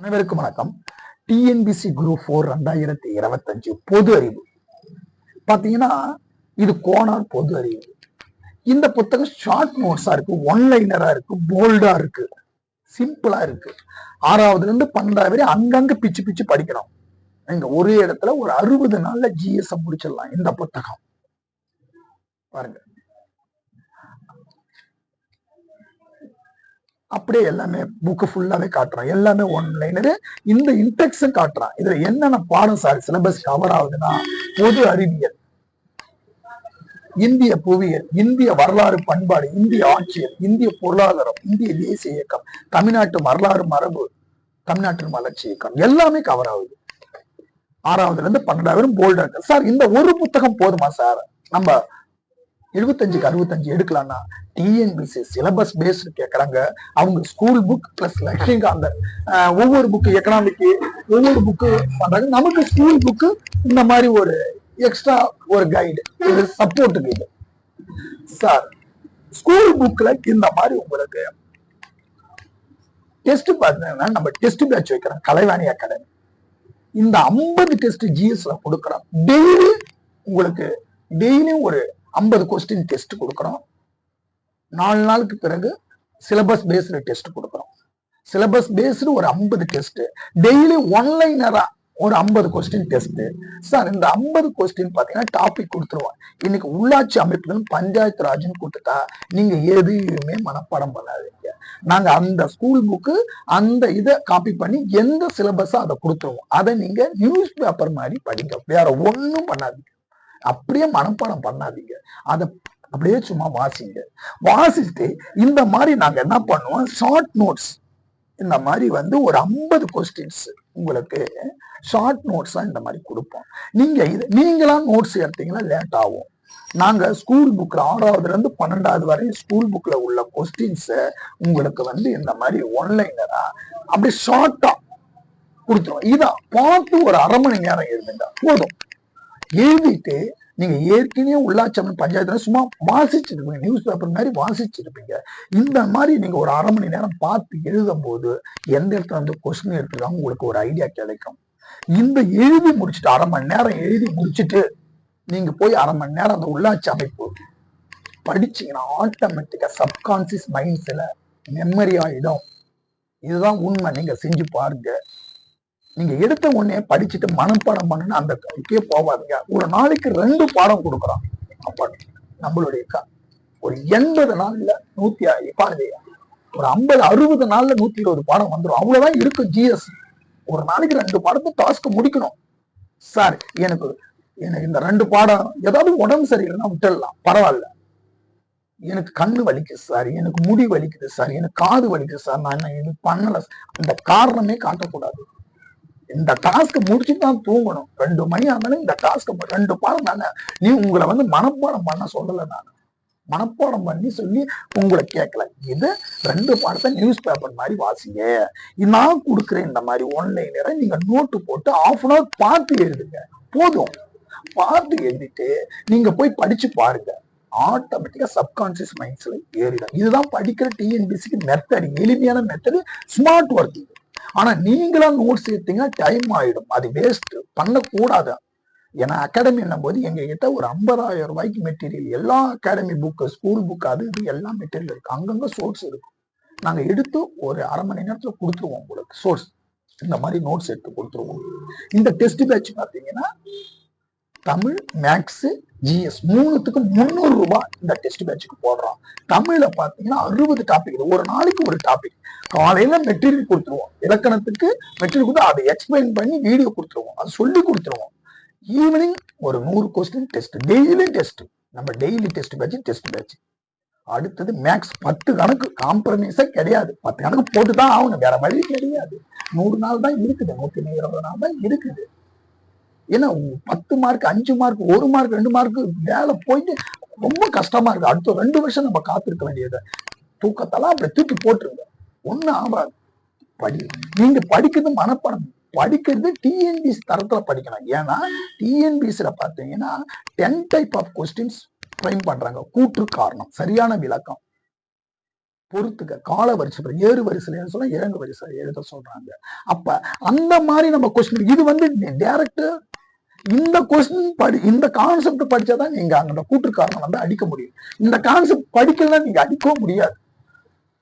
அனைவருக்கும் வணக்கம். TNPSC group 4 2025 பொது அறிவு பாத்தீங்கன்னா இது கோனார் பொது அறிவு. இந்த புத்தகம் ஷார்ட் நோட்ஸா இருக்கு, ஒன்லைனரா இருக்கு, போல்டா இருக்கு, சிம்பிளா இருக்கு. 6வதுல இருந்து 12வது வரை அங்கங்க பிச்சு பிச்சு படிக்கணும். நீங்க ஒரே இடத்துல ஒரு 60 நாள்ல ஜிஎஸ் முடிச்சிடலாம். இந்த புத்தகம் பாருங்க, அப்படியே எல்லாமே புக்கு ஃபுல்லாவே காட்டுறோம். எல்லாமே ஒன்லைனரு. இந்த இன்டெக்ஸும் காட்டுறான். இதுல என்னென்ன பாடம் சார் சிலபஸ் கவர் ஆகுதுன்னா, பொது அறிவியல், இந்திய புவியியல், இந்திய வரலாறு பண்பாடு, இந்திய ஆட்சியல், இந்திய பொருளாதாரம், இந்திய தேசிய இயக்கம், தமிழ்நாட்டு வரலாறு மரபு, தமிழ்நாட்டின் வளர்ச்சி இயக்கம், எல்லாமே கவர் ஆகுது. 6வதுல இருந்து 12வது வரை போல்டா இருக்கு. சார் இந்த ஒரு புத்தகம் போதுமா சார்? நம்ம 75க்கு 65 எடுக்கலாம்னா டிஎன்பிசி சிலபஸ் பேஸ்டு கேட்கறாங்க. அவங்க ஸ்கூல் புக் பிளஸ் லட்சுமிகாந்தன் ஒவ்வொரு புக்கு எக்கனாமிக்கு ஒவ்வொரு புக்கு பண்றாங்க. நமக்கு ஸ்கூல் புக்கு இந்த மாதிரி ஒரு எக்ஸ்ட்ரா ஒரு கைடு, இது சப்போர்ட்டுக்கு. இது சார் ஸ்கூல் புக்ல இந்த மாதிரி உங்களுக்கு டெஸ்ட் பார்த்தீங்கன்னா நம்ம டெஸ்ட் பேட்ச் வைக்கிறோம் கலைவாணி அகாடமி. இந்த 50 டெஸ்ட் ஜிஎஸ்ல கொடுக்குறோம். டெய்லி உங்களுக்கு டெய்லியும் ஒரு 50 கொஸ்டின் டெஸ்ட் கொடுக்குறோம். 4 நாளுக்கு பிறகு சிலபஸ் பேஸ்டு டெஸ்ட் கொடுக்குறோம். சிலபஸ் பேஸ்டு ஒரு 50 டெஸ்ட், டெய்லி ஒன்லைனரா ஒரு 50 கொஸ்டின் டெஸ்ட். சார் இந்த 50 கொஸ்டின் பாத்தீங்கன்னா டாபிக் கொடுத்துருவோம். இன்னைக்கு உள்ளாட்சி அமைப்புகள் பஞ்சாயத்து ராஜ்னு கொடுத்துட்டா நீங்க எதுவுமே மனப்பாடம் பண்ணாதீங்க. நாங்க அந்த ஸ்கூல் புக்கு அந்த இதை காப்பி பண்ணி எந்த சிலபஸா அதை கொடுத்துருவோம். அதை நீங்க நியூஸ் பேப்பர் மாதிரி படிங்க, வேற ஒன்னும் பண்ணாதீங்க. அப்படியே மனப்பாடம் பண்ணாதீங்க, அதை அப்படியே சும்மா வாசிங்க. வாசிச்சுட்டு இந்த மாதிரி நாங்க என்ன பண்ணுவோம், ஷார்ட் நோட்ஸ் இந்த மாதிரி வந்து ஒரு 50 கொஸ்டின்ஸ் உங்களுக்கு ஷார்ட் நோட்ஸா இந்த மாதிரி கொடுப்போம். நீங்க இது நீங்களா நோட்ஸ் எடுத்தீங்கன்னா லேட் ஆகும். நாங்க ஸ்கூல் புக்ல 6வதுல இருந்து 12வது வரை ஸ்கூல் புக்ல உள்ள கொஸ்டின்ஸ் உங்களுக்கு வந்து இந்த மாதிரி ஒன்லைனரா அப்படி ஷார்ட்டா கொடுத்துருவோம். இதான் பார்த்து ஒரு அரை மணி நேரம் எழுதுங்க போதும். எழுதிட்டு நீங்க ஏற்கனவே உள்ளாட்சி அமைப்பு பஞ்சாயத்துல சும்மா வாசிச்சிருப்பீங்க, நியூஸ் பேப்பர் மாதிரி வாசிச்சிருப்பீங்க. இந்த மாதிரி நீங்க ஒரு அரை மணி நேரம் பார்த்து எழுதும் போது எந்த இடத்துல வந்து கொஸ்டின் எடுத்துருக்காங்க உங்களுக்கு ஒரு ஐடியா கிடைக்கும். இந்த எழுதி முடிச்சுட்டு அரை மணி நேரம் எழுதி முடிச்சுட்டு நீங்க போய் அரை மணி நேரம் அந்த உள்ளாட்சி அமைப்பு படிச்சீங்கன்னா ஆட்டோமேட்டிக்கா சப்கான்சியஸ் மைண்ட்ஸ்ல மெமரி ஆயிடும். இதுதான் உண்மை. நீங்க செஞ்சு பாருங்க. நீங்க எடுத்த உடனே படிச்சுட்டு மனப்பாடம் பண்ணுன்னு அந்த இதுக்கே போவாதீங்க. ஒரு நாளைக்கு 2 பாடம் கொடுக்குறோம். அப்ப நம்மளுடைய ஒரு 80 நாள்ல 150, ஒரு 50-60 நாள்ல 120 பாடம் வந்துடும். அவ்வளவுதான் இருக்கு ஜிஎஸ். ஒரு நாளைக்கு 2 பாடத்தை டாஸ்க் முடிக்கணும். சார் எனக்கு இந்த 2 பாடம் ஏதாவது உடம்பு சரியில்லைன்னா விட்டுடலாம், பரவாயில்ல. எனக்கு கண்ணு வலிக்குது சார், எனக்கு முடி வலிக்குது சார், எனக்கு காது வலிக்குது சார், நான் இது பண்ணல, அந்த காரணமே காட்டக்கூடாது. இந்த டாஸ்க் முடிச்சுட்டு தான் தூங்கணும். 2 மணி ஆனாலும் இந்த டாஸ்க் 2 பாடம் தானே. நீ உங்களை வந்து மனப்பாடம் பண்ண சொல்லல, நான் மனப்பாடம் பண்ணி சொல்லி உங்களை கேட்கல. இது 2 பாடத்தை நியூஸ் பேப்பர் மாதிரி வாசிங்க. நான் கொடுக்குறேன் இந்த மாதிரி ஒன்லைனரை நீங்க நோட்டு போட்டு 1/2 hour பார்த்து எழுதுங்க போதும். பார்த்து எழுதிட்டு நீங்க போய் படிச்சு பாருங்க, ஆட்டோமேட்டிக்கா சப்கான்சியஸ் மைண்ட்ஸ்ல ஏறிடும். இதுதான் படிக்கிற டிஎன்பிசிக்கு மெத்தட், எளிமையான மெத்தடு, ஸ்மார்ட் ஒர்க். ஆனா நீங்களா நோட்ஸ் எடுத்தீங்கன்னா டைம் ஆயிடும், அது வேஸ்ட் பண்ணக்கூடாது. ஏன்னா அகாடமி போது எங்க கிட்ட ஒரு 50,000 ரூபாய்க்கு மெட்டீரியல், எல்லா அகாடமி புக்கு, ஸ்கூல் புக், அது இது எல்லா மெட்டீரியல் இருக்கு. அங்கங்க சோர்ஸ் இருக்கு. நாங்க எடுத்து ஒரு அரை மணி நேரத்துல கொடுத்துருவோம் உங்களுக்கு சோர்ஸ். இந்த மாதிரி நோட்ஸ் எடுத்து கொடுத்துருவோம். இந்த டெஸ்ட் பேட்ச் பாத்தீங்கன்னா தமிழ், மேக்ஸ், ஜிஎஸ் 3த்துக்கு 300 ரூபாய் இந்த டெஸ்ட் பேட்சுக்கு போடுறோம். தமிழ்ல பாத்தீங்கன்னா 60 டாபிக், ஒரு நாளைக்கு ஒரு டாபிக். காலையில மெட்டீரியல் கொடுத்துருவோம், இலக்கணத்துக்கு மெட்டீரியல் கொடுத்து அதை எக்ஸ்பிளைன் பண்ணி வீடியோ கொடுத்துருவோம், அது சொல்லி கொடுத்துருவோம். ஈவினிங் ஒரு 100 கொஸ்டின் டெஸ்ட், டெய்லி டெஸ்ட். நம்ம டெய்லி டெஸ்ட் பேட்ச். அடுத்தது மேக்ஸ் 10 கணக்கு, காம்ப்ரமைஸே கிடையாது. 10 கணக்கு போட்டுதான் ஆகணும், வேற வழி கிடையாது. 100 நாள் தான் இருக்குது, 120 நாள் தான் இருக்குது. ஏன்னா 10 மார்க், 5 மார்க், 1 மார்க், 2 மார்க் வேலை போயிட்டு ரொம்ப கஷ்டமா இருக்கு. அடுத்த 2 வருஷம் நம்ம காத்திருக்க வேண்டியது. தூக்கத்தெல்லாம் அப்படி தூக்கி போட்டுருங்க, ஒண்ணும் ஆகாது. நீங்க படிக்கிறது மனப்பாடம், படிக்கிறது டிஎன்பிசி தரத்துல படிக்கணும். ஏன்னா டிஎன்பிசில பாத்தீங்கன்னா 10 டைப் ஆஃப் கொஸ்டின்ஸ் ஃப்ரேம் பண்றாங்க. கூற்று, காரணம், சரியான விளக்கம், பொறுத்துக்க கால வரிசை ஏறு வரிசையில சொல்ல இறங்கு வரிசை எழுத சொல்றாங்க. அப்ப அந்த மாதிரி நம்ம கொஸ்டின் இது வந்து டைரக்ட் இந்த கொஸ்டின் இந்த கான்செப்ட் படிச்சாதான் நீங்க அந்த கூட்டுக்காரனை வந்து அடிக்க முடியும். இந்த கான்செப்ட் படிக்கலாம் நீங்க அடிக்கவும் முடியாது.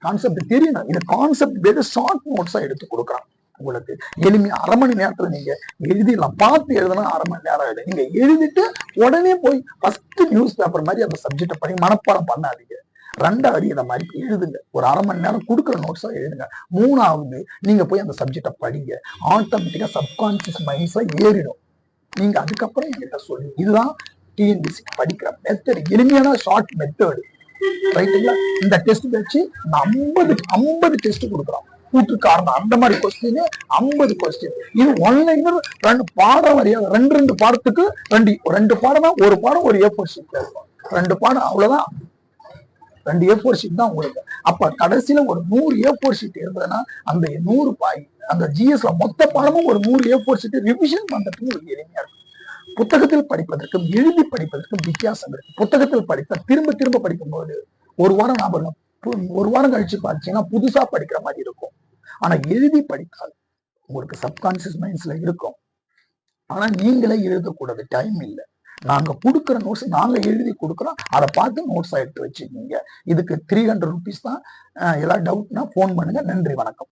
கான்செப்ட் தெரியணும். இந்த கான்செப்ட் வெறும் ஷார்ட் நோட்ஸா எடுத்து கொடுக்குறான் உங்களுக்கு. எளிமையா 1/2 மணி நேரத்துல நீங்க எழுதிடலாம். பார்த்து எழுதுனா 1/2 மணி நேரம் ஆயிடும். நீங்க எழுதிட்டு உடனே போய் ஃபர்ஸ்ட் நியூஸ் பேப்பர் மாதிரி அந்த சப்ஜெக்டை படி மனப்பாடம் பண்ணாதீங்க. 2வது இதை மாதிரி எழுதுங்க. ஒரு 1/2 மணி நேரம் கொடுக்குற நோட்ஸா எழுதுங்க. 3வது நீங்க போய் அந்த சப்ஜெக்டை படிங்க. ஆட்டோமேட்டிக்கா சப்கான்சியஸ் மைண்ட்ஸ்ல ஏறிடும். நீங்க அதுக்கப்புறம் என்கிட்ட சொல்லுங்க. இதுதான் டிஎன்பிசி படிக்கிற மெத்தட். எளிமையான ஷார்ட் மெத்தட். ரைட்டுங்களா? இந்த டெஸ்ட் வச்சு 50 டெஸ்ட் கொடுக்குறோம். கூட்டுக்காரணம் அந்த மாதிரி கொஸ்டின் 50 கொஸ்டின். இது ஒன்லைனர் 2 பாடம் வரையாது. 2 பாடத்துக்கு 2 பாடம் தான். ஒரு பாடம் ஒரு A4 ஷீட்ல இருக்கும். 2 பாடம் அவ்வளவுதான். 2 A4 ஷீட் தான் உங்களுக்கு. அப்ப கடைசியில ஒரு 100 A4 ஷீட் இருந்ததுன்னா அந்த 100 அந்த ஜிஎஸ்ல மொத்த பாடமும் ஒரு 100 A4 ஷீட் ரிவிஷன் பண்றதுக்கு ஒரு எளிமையா இருக்கும். புத்தகத்தில் படிப்பதற்கும் எழுதி படிப்பதற்கும் வித்தியாசம் இருக்கு. புத்தகத்தில் படித்தா திரும்ப திரும்ப படிக்கும் போது ஒரு வாரம் கழிச்சு பார்த்தீங்கன்னா புதுசா படிக்கிற மாதிரி இருக்கும். ஆனா எழுதி படித்தால் உங்களுக்கு சப்கான்சியஸ் மைண்ட்ஸ்ல இருக்கும். ஆனா நீங்களே எழுதக்கூடாது, டைம் இல்லை. நாங்க கொடுக்குற நோட்ஸ் நாங்க எழுதி கொடுக்குறோம். அதை பார்த்து நோட்ஸ் எடுத்து வச்சுக்கீங்க. இதுக்கு 300 rupees தான். ஏதாவது டவுட்னா போன் பண்ணுங்க. நன்றி, வணக்கம்.